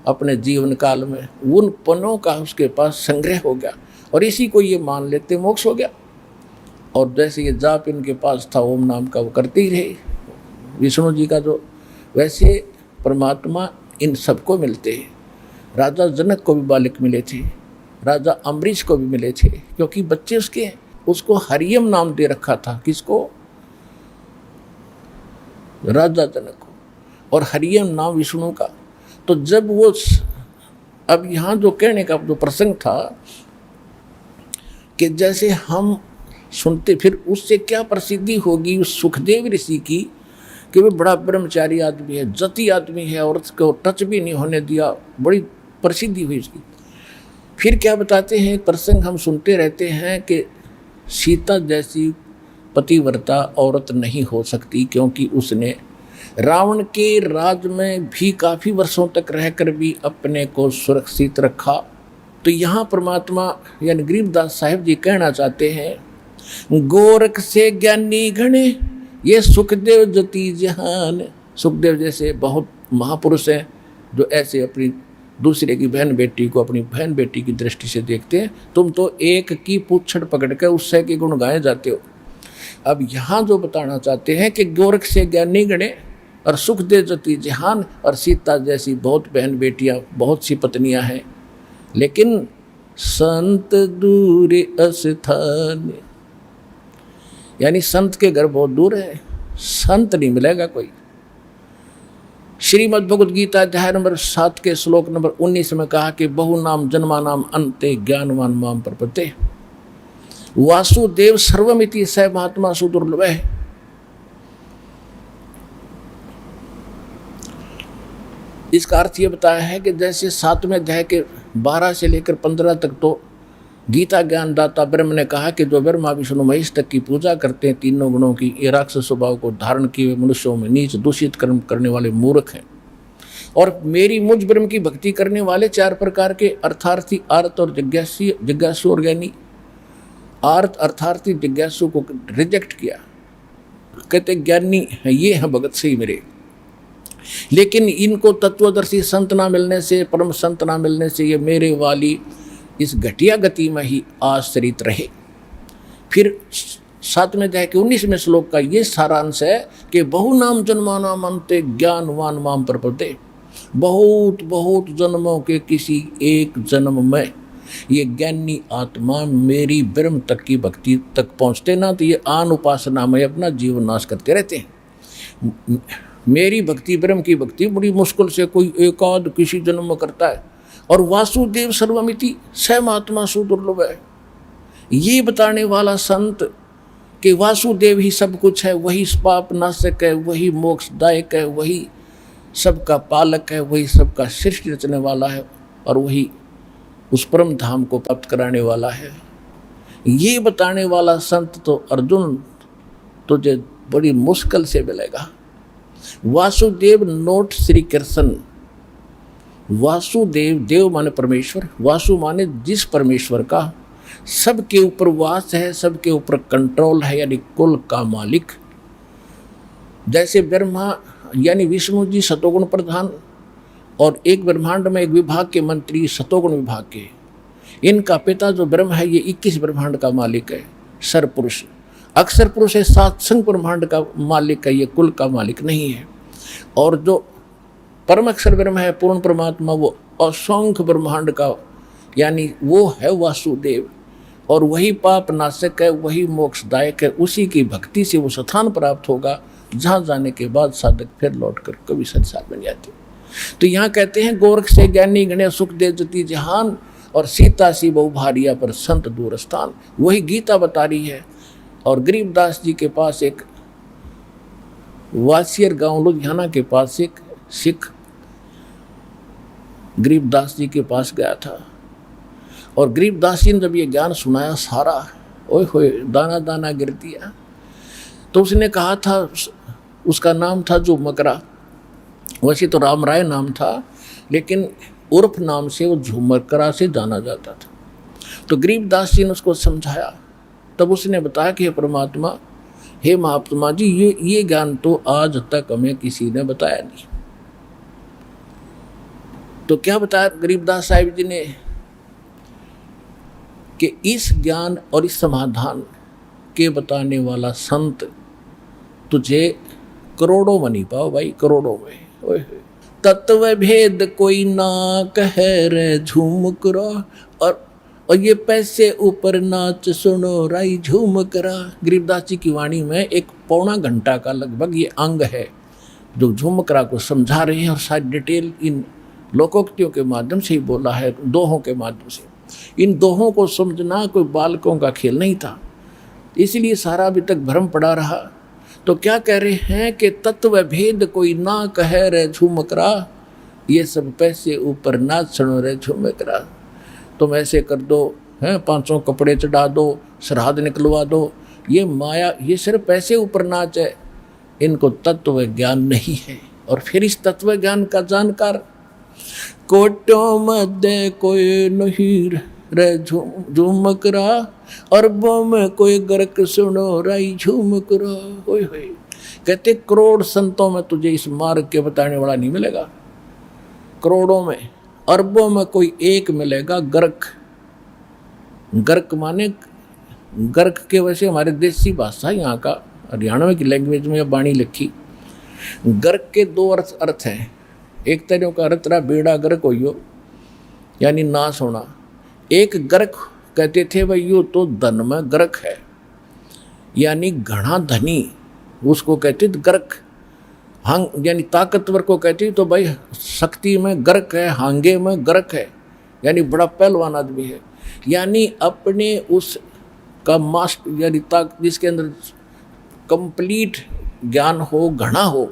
अपने जीवन काल में। उन पनों का उसके पास संग्रह हो गया, और इसी को ये मान लेते मोक्ष हो गया। और जैसे ये जाप इनके पास था ओम नाम का, वो करते ही रहे विष्णु जी का जो, वैसे परमात्मा इन सबको मिलते हैं। राजा जनक को भी बालक मिले थे, राजा अम्बरीश को भी मिले थे, क्योंकि बच्चे उसके हैं। उसको हरियम नाम दे रखा था, किसको? राजा जनक को, और हरियम नाम विष्णु का। तो जब वो, अब यहाँ जो कहने का जो प्रसंग था कि जैसे हम सुनते, फिर उससे क्या प्रसिद्धि होगी उस सुखदेव ऋषि की कि वो बड़ा ब्रह्मचारी आदमी है, जति आदमी है, औरत को टच भी नहीं होने दिया, बड़ी प्रसिद्धि हुई उसकी। फिर क्या बताते हैं, प्रसंग हम सुनते रहते हैं कि सीता जैसी पतिव्रता औरत नहीं हो सकती, क्योंकि उसने रावण के राज में भी काफ़ी वर्षों तक रहकर भी अपने को सुरक्षित रखा। तो यहाँ परमात्मा यानी गरीबदास साहिब जी कहना चाहते हैं, गोरख से ज्ञानी घने ये सुखदेव जति जहान। सुखदेव जैसे बहुत महापुरुष हैं जो ऐसे अपनी दूसरे की बहन बेटी को अपनी बहन बेटी की दृष्टि से देखते हैं। तुम तो एक की पूछड़ पकड़ कर उससे के गुण गाए जाते हो। अब यहाँ जो बताना चाहते हैं कि गोरख से ज्ञानी गणे और सुखदेव जति जहान, और सीता जैसी बहुत बहन बेटियाँ, बहुत सी पत्नियाँ हैं, लेकिन संत दूर अस्थान, यानी संत के घर बहुत दूर है, संत नहीं मिलेगा कोई। श्रीमद् भगवद गीता अध्याय नंबर 7 के श्लोक नंबर 19 में कहा कि बहु नाम जन्मा नाम अंते ज्ञानवान माम प्रपते वासुदेव सर्वमिति स महात्मा सुदुर्लभ है। इसका अर्थ ये बताया है कि जैसे 7वें अध्याय के 12 से लेकर 15 तक तो गीता ज्ञानदाता ब्रह्म ने कहा कि जो ब्रह्मा विष्णु महेश तक की पूजा करते हैं तीनों गुणों की, ये राक्षस स्वभाव को धारण किए हुए मनुष्यों में नीच दूषित कर्म करने वाले मूर्ख हैं। और मेरी मुझ ब्रह्म की भक्ति करने वाले 4 प्रकार के अर्थार्थी, आर्त और जिज्ञासु और ज्ञानी। आर्त अर्थार्थी जिज्ञासु को रिजेक्ट किया, कहते ज्ञानी है ये है भगत सही मेरे, लेकिन इनको तत्वदर्शी संत ना मिलने से, परम संत ना मिलने से ये मेरे वाली इस घटिया गति में ही आश्रित रहे। फिर 7वें अध्याय के 19वें श्लोक का ये सारांश है कि बहु नाम जन्मा नाम अंते ज्ञानवान माम प्रपते। बहुत बहुत जन्मों के किसी एक जन्म में ये ज्ञानी आत्मा मेरी ब्रह्म तक की भक्ति तक पहुँचते ना, तो ये आन उपासना में अपना जीवन नाश करते रहते हैं। मेरी भक्ति, ब्रह्म की भक्ति बड़ी मुश्किल से कोई एक आध किसी जन्म में करता है। और वासुदेव सर्वमिति स महात्मा सुदुर्लभ है, ये बताने वाला संत कि वासुदेव ही सब कुछ है, वही पाप नाशक है, वही मोक्षदायक है, वही सबका पालक है, वही सबका सृष्टि रचने वाला है, और वही उस परम धाम को प्राप्त कराने वाला है। ये बताने वाला संत तो अर्जुन तुझे बड़ी मुश्किल से मिलेगा। वासुदेव नोट श्री कृष्ण। वासुदेव, देव माने परमेश्वर, वासु माने जिस परमेश्वर का सबके ऊपर वास है, सबके ऊपर कंट्रोल है, यानी कुल का मालिक। जैसे ब्रह्मा यानी विष्णु जी सतोगुण प्रधान, और एक ब्रह्मांड में एक विभाग के मंत्री सतोगुण विभाग के, इनका पिता जो ब्रह्म है ये 21 ब्रह्मांड का मालिक है, सरपुरुष। अक्षर पुरुष है, 7 संग ब्रह्मांड का मालिक है, ये कुल का मालिक नहीं है। और जो परम अक्षर ब्रह्म है, पूर्ण परमात्मा, वो असंख्य ब्रह्मांड का यानी वो है वासुदेव, और वही पाप नाशक है, वही मोक्षदायक है। उसी की भक्ति से वो स्थान प्राप्त होगा जहाँ जाने के बाद साधक फिर लौट कर कभी संसार बन जाते। तो यहाँ कहते हैं गोरख से ज्ञानी गणे सुख दे जति जहान, और सीता सी बहु भारिया पर संत दूर स्थान। वही गीता बता रही है। और गरीबदास जी के पास एक वासियर गांव लुधियाना के पास एक सिख गरीबदास जी के पास गया था, और गरीबदास जी ने जब ये ज्ञान सुनाया सारा, ओए होए दाना दाना गिर दिया। तो उसने कहा था, उसका नाम था जो मकरा, वैसे तो राम राय नाम था, लेकिन उर्फ नाम से वो झुमकरा से जाना जाता था। तो गरीबदास जी ने उसको समझाया, तब उसने बताया कि हे परमात्मा, हे महात्मा जी, ये ज्ञान तो आज तक हमें किसी ने बताया नहीं। तो क्या बताया गरीबदास साहिब जी ने कि इस ज्ञान और इस समाधान के बताने वाला संत तुझे करोड़ों में नहीं पाओ भाई, करोड़ों में। तत्व भेद कोई ना कहे रे झूम करो, और ये पैसे ऊपर नाच सुनो राई झूम करा। गरीबदास जी की वाणी में एक पौना घंटा का लगभग ये अंग है जो झूमकरा को समझा रहे हैं, और सारी डिटेल इन लोकोक्तियों के माध्यम से ही बोला है, दोहों के माध्यम से। इन दोहों को समझना कोई बालकों का खेल नहीं था, इसलिए सारा अभी तक भ्रम पड़ा रहा। तो क्या कह रहे हैं कि तत्व भेद कोई ना कहे रे झूमकरा, ये सब पैसे ऊपर नाच सुनो रे झूमकरा। तुम ऐसे कर दो, हैं 500 कपड़े चढ़ा दो, श्राद्ध निकलवा दो, ये माया, ये सिर्फ पैसे ऊपर नाच है, इनको तत्व ज्ञान नहीं है। और फिर इस तत्व ज्ञान का जानकार कोटों मध्य कोई नहीं रे झूमकरा, अरबों में कोई गर्क सुनो राई झूमकरा। होय होय, कहते करोड़ संतों में तुझे इस मार्ग के बताने वाला नहीं मिलेगा, करोड़ों में, अरबों में कोई एक मिलेगा गर्क। गर्क माने गर्क के वैसे हमारे देसी भाषा यहाँ का हरियाणा की लैंग्वेज में बाणी लिखी। गर्क के 2 अर्थ हैं। एक तरह का अर्थ रहा बेड़ा गर्क हो, यानी नाश होना। एक गर्क कहते थे भाई यो तो धन में गर्क है, यानी घना धनी, उसको कहते थे गर्क। हंग यानी ताकतवर को कहते तो भाई शक्ति में गर्क है, हांगे में गर्क है, यानी बड़ा पहलवान आदमी है। यानी अपने उस का मास्टर, यानी जिसके अंदर कंप्लीट ज्ञान हो, घना हो,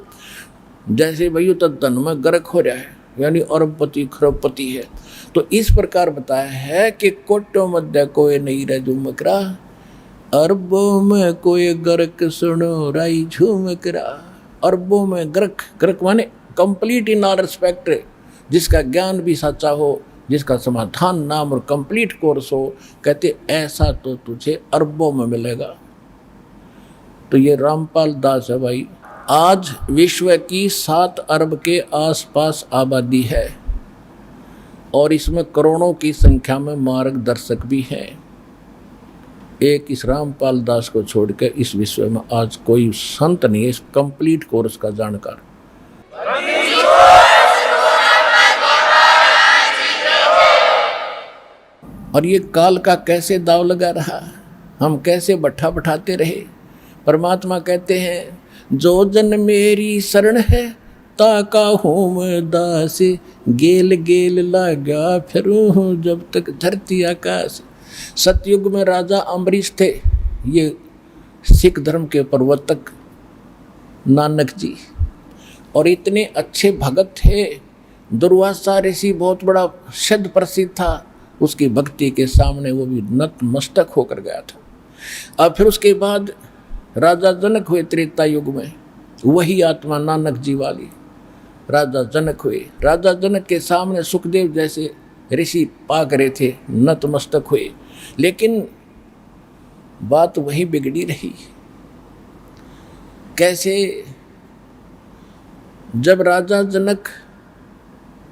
जैसे भाई तो धन में गर्क हो रहा है, यानी अरबपति खरबपति है। तो इस प्रकार बताया है कि कोटों मध्य कोई नहीं रह झूमकरा, अरबों में कोई गर्क सुनो राई झूमकरा। अरबों में गर्क, गर्क माने कंप्लीट इन ऑल रिस्पेक्ट, जिसका ज्ञान भी सच्चा हो, जिसका समाधान नाम और कंप्लीट कोर्स हो, कहते ऐसा तो तुझे अरबों में मिलेगा। तो ये रामपाल दास है भाई। आज विश्व की 7 अरब के आसपास आबादी है, और इसमें करोड़ों की संख्या में मार्गदर्शक भी हैं। एक इस रामपाल दास को छोड़कर इस विश्व में आज कोई संत नहीं है इस कंप्लीट कोर्स का जानकार। और ये काल का कैसे दाव लगा रहा, हम कैसे बट्ठा बैठाते रहे। परमात्मा कहते हैं जो जन मेरी शरण है ताका हूँ दास, गेल गेल लागा फिरूं जब तक धरती आकाश। सतयुग में राजा अम्बरीश थे, ये सिख धर्म के प्रवर्तक नानक जी, और इतने अच्छे भगत थे। दुर्वासा ऋषि बहुत बड़ा सिद्ध प्रसिद्ध था, उसकी भक्ति के सामने वो भी नतमस्तक होकर गया था। अब फिर उसके बाद राजा जनक हुए त्रेता युग में, वही आत्मा नानक जी वाली राजा जनक हुए। राजा जनक के सामने सुखदेव जैसे ऋषि पाक रहे थे, नतमस्तक हुए, लेकिन बात वही बिगड़ी रही। कैसे? जब राजा जनक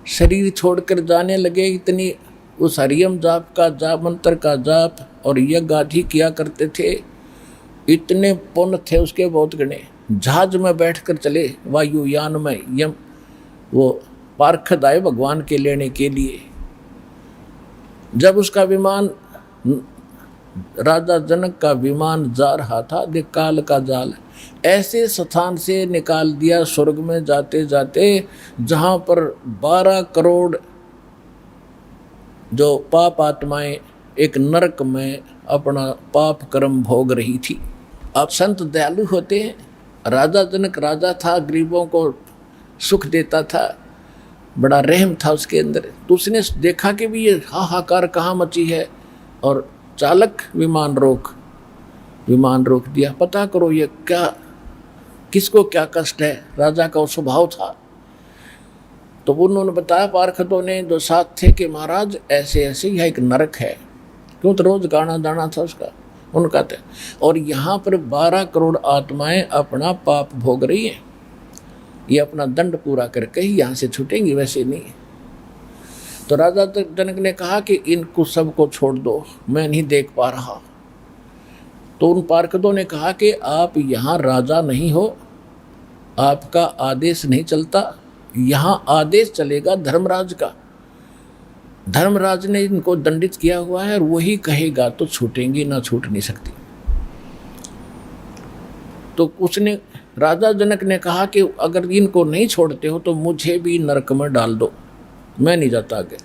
शरीर छोड़कर जाने लगे, इतनी उस हरियम जाप का जाप, मंत्र का जाप और यज्ञ आदि किया करते थे, इतने पुण्य थे उसके बहुत गणे। जहाज में बैठकर चले, वायुयान में, यम वो पार्षद आए भगवान के लेने के लिए। जब उसका विमान, राजा जनक का विमान जा रहा था, देख काल का जाल ऐसे स्थान से निकाल दिया स्वर्ग में जाते जाते, जहाँ पर 12 करोड़ जो पाप आत्माएं एक नरक में अपना पाप कर्म भोग रही थी। अब संत दयालु होते हैं। राजा जनक राजा था, गरीबों को सुख देता था, बड़ा रहम था उसके अंदर। तो उसने देखा कि भी ये हाहाकार कहाँ मची है, और चालक विमान रोक दिया, पता करो ये क्या, किसको क्या कष्ट है। राजा का वो स्वभाव था। तो उन्होंने बताया पार्षदों ने जो साथ थे कि महाराज ऐसे ऐसे यह एक नरक है, क्यों तो रोज गाना दाना था उसका, उनका था, और यहाँ पर 12 करोड़ आत्माएं अपना पाप भोग रही हैं, ये अपना दंड पूरा करके ही यहाँ से छूटेंगी, वैसे नहीं। तो राजा जनक ने कहा कि इनको सबको छोड़ दो, मैं नहीं देख पा रहा। तो उन पार्षदों ने कहा कि आप यहाँ राजा नहीं हो, आपका आदेश नहीं चलता, यहाँ आदेश चलेगा धर्मराज का। धर्मराज ने इनको दंडित किया हुआ है, और वही कहेगा तो छूटेंगी, ना छूट नहीं सकती। तो उसने, राजा जनक ने कहा कि अगर इनको नहीं छोड़ते हो तो मुझे भी नरक में डाल दो, मैं नहीं जाता आगे।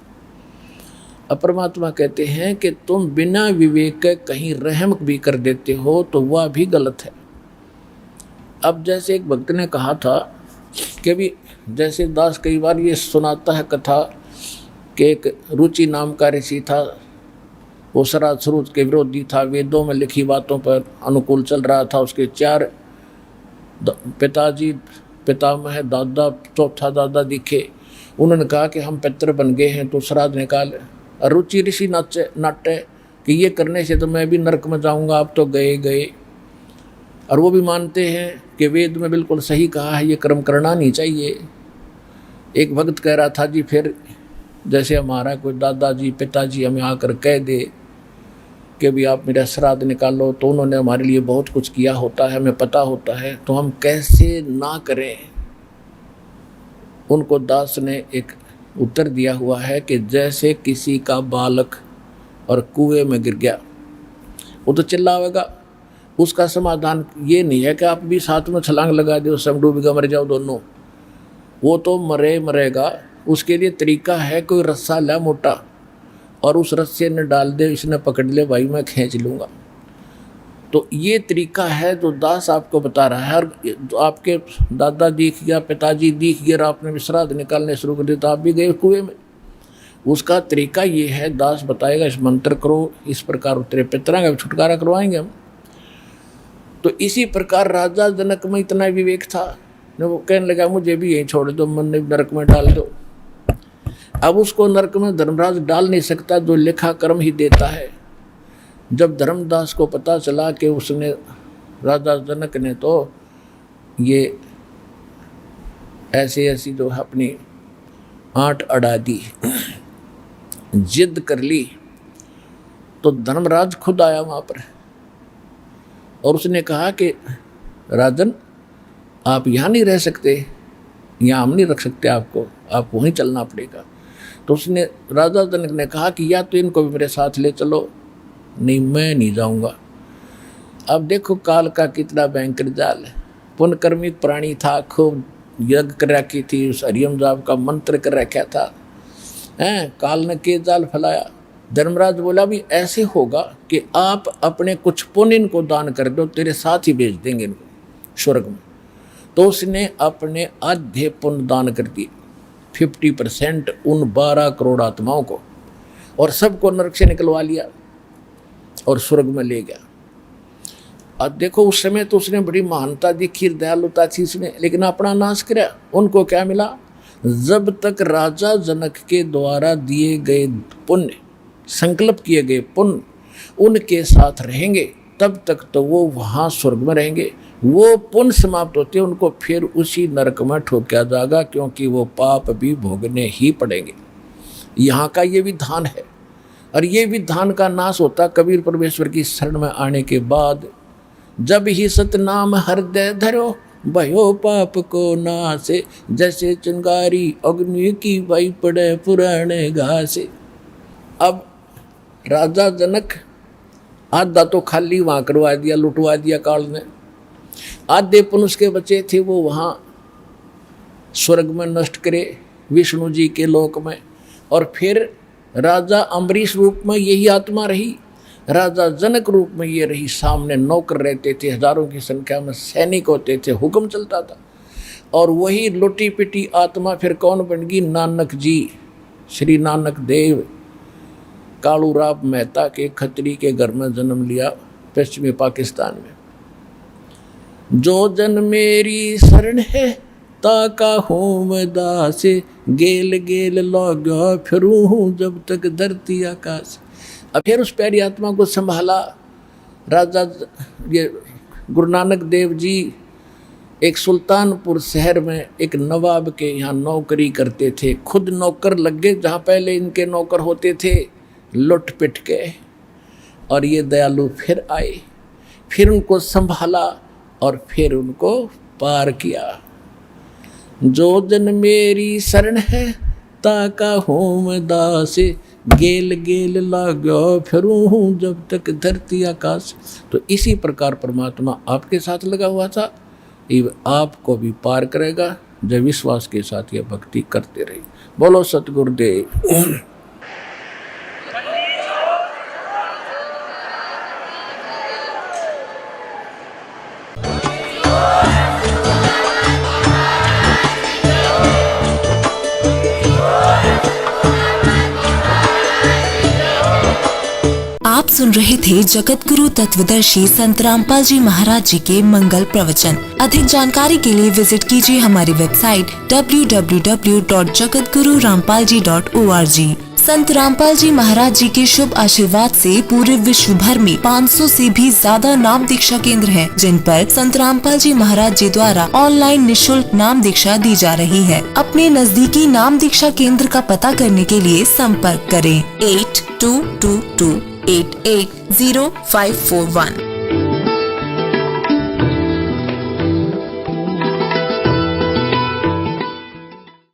अब परमात्मा कहते हैं कि तुम बिना विवेक के कहीं रहम भी कर देते हो तो वह भी गलत है। अब जैसे एक भक्त ने कहा था कि भी, जैसे दास कई बार ये सुनाता है कथा कि एक रुचि नाम का ऋषि था, वो सरासरुत के विरोधी था, वेदों में लिखी बातों पर अनुकूल चल रहा था। उसके 4 पिताजी, पितामह, दादा, चौथा दादा दिखे। उन्होंने कहा कि हम पितर बन गए हैं तो श्राद्ध निकाल। रुचि ऋषि नाट्य कि ये करने से तो मैं भी नरक में जाऊंगा, आप तो गए। और वो भी मानते हैं कि वेद में बिल्कुल सही कहा है, ये कर्म करना नहीं चाहिए। एक भक्त कह रहा था जी, फिर जैसे हमारा कोई दादाजी पिताजी हमें आकर कह दे कि भी आप मेरा श्राद्ध निकालो, तो उन्होंने हमारे लिए बहुत कुछ किया होता है, हमें पता होता है, तो हम कैसे ना करें। उनको दास ने एक उत्तर दिया हुआ है कि जैसे किसी का बालक और कुएं में गिर गया, वो तो चिल्लावेगा, उसका समाधान ये नहीं है कि आप भी साथ में छलांग लगा दो, सब डूबेगा मर जाओ दोनों, वो तो मरेगा। उसके लिए तरीका है, कोई रस्सा ला मोटा और उस रस्से ने डाल दे, इसने पकड़ ले, भाई मैं खींच लूँगा। तो ये तरीका है जो दास आपको बता रहा है। और आपके दादा दिख गया, पिताजी दिख गया, आपने श्राद्ध निकालने शुरू कर दिया तो आप भी गए कुएं में। उसका तरीका ये है, दास बताएगा इस मंत्र करो, इस प्रकार तेरे पितरों का छुटकारा करवाएंगे हम। तो इसी प्रकार राजा जनक में इतना विवेक था, वो कहने लगा मुझे भी यहीं छोड़ दो, मन ने नरक में डाल दो। अब उसको नरक में धर्मराज डाल नहीं सकता, जो लिखा कर्म ही देता है। जब धर्मदास को पता चला कि उसने, राजा जनक ने तो ये ऐसी जो अपनी आंट अड़ा दी, जिद कर ली, तो धर्मराज खुद आया वहाँ पर और उसने कहा कि राजन आप यहाँ नहीं रह सकते, यहाँ हम नहीं रख सकते आपको, आप वहीं चलना पड़ेगा। तो उसने राजा जनक ने कहा कि या तो इनको भी मेरे साथ ले चलो, नहीं मैं नहीं जाऊंगा। अब देखो काल का कितना भयंकर जाल है। पुण्यकर्मी प्राणी था, खूब यज्ञ कर रखी थी, उस हरियम जाप का मंत्र कर रखा था, हैं, काल ने के जाल फैलाया। धर्मराज बोला भी ऐसे होगा कि आप अपने कुछ पुण्य इनको दान कर दो, तेरे साथ ही भेज देंगे इनको स्वर्ग में। तो उसने अपने आधे पुण्य दान कर दिए, 50% उन 12 करोड़ आत्माओं को, और सबको नरक से निकलवा लिया और स्वर्ग में ले गया। अब देखो उस समय तो उसने बड़ी महानता दिखी, दयालुता थी इसमें, लेकिन अपना नाश किया। उनको क्या मिला? जब तक राजा जनक के द्वारा दिए गए पुण्य, संकल्प किए गए पुण्य उनके साथ रहेंगे, तब तक तो वो वहाँ स्वर्ग में रहेंगे। वो पुण्य समाप्त होते उनको फिर उसी नरक में ठोका जाएगा, क्योंकि वो पाप भी भोगने ही पड़ेंगे। यहाँ का ये विधान है, और ये विधान का नाश होता कबीर परमेश्वर की शरण में आने के बाद। जब ही सतनाम हृदय धरो, भयो पाप को नासे, जैसे चिंगारी अग्नि की वही पड़े पुराने घासे। अब राजा जनक आधा तो खाली वहाँ करवा दिया, लुटवा दिया काल ने। आधे पुण्य उसके बचे थे वो वहाँ स्वर्ग में नष्ट करे, विष्णु जी के लोक में। और फिर राजा अम्बरीश रूप में यही आत्मा रही, राजा जनक रूप में ये रही। सामने नौकर रहते थे, हजारों की संख्या में सैनिक होते थे, हुक्म चलता था। और वही लुटी पिटी आत्मा फिर कौन बन गई? नानक जी, श्री नानक देव। कालू राव मेहता के खत्री के घर में जन्म लिया पश्चिमी पाकिस्तान में। जो जन मेरी शरण है ताका होम दासे, गेल गेल लौगा फिरूं हूँ जब तक धरती आकाश। अब फिर उस प्यारी आत्मा को संभाला राजा ये गुरु नानक देव जी। एक सुल्तानपुर शहर में एक नवाब के यहाँ नौकरी करते थे, खुद नौकर लग गए जहाँ पहले इनके नौकर होते थे, लुट पिट के। और ये दयालु फिर आए, फिर उनको संभाला और फिर उनको पार किया। जो जन मेरी शरण है ताका होम दासे, गेल गेल लागो फिरूं हूँ जब तक धरती आकाश। तो इसी प्रकार परमात्मा आपके साथ लगा हुआ था, ये आपको भी पार करेगा जब विश्वास के साथ ये भक्ति करते रहे। बोलो सतगुरुदेव। आप सुन रहे थे जगत गुरु तत्वदर्शी संत रामपाल जी महाराज जी के मंगल प्रवचन। अधिक जानकारी के लिए विजिट कीजिए हमारी वेबसाइट www.jagatgururampalji.org। संत रामपाल जी महाराज जी के शुभ आशीर्वाद से पूरे विश्व भर में 500 से भी ज्यादा नाम दीक्षा केंद्र हैं, जिन पर संत रामपाल जी महाराज जी द्वारा ऑनलाइन निशुल्क नाम दीक्षा दी जा रही है। अपने नजदीकी नाम दीक्षा केंद्र का पता करने के लिए संपर्क करें 8222880541।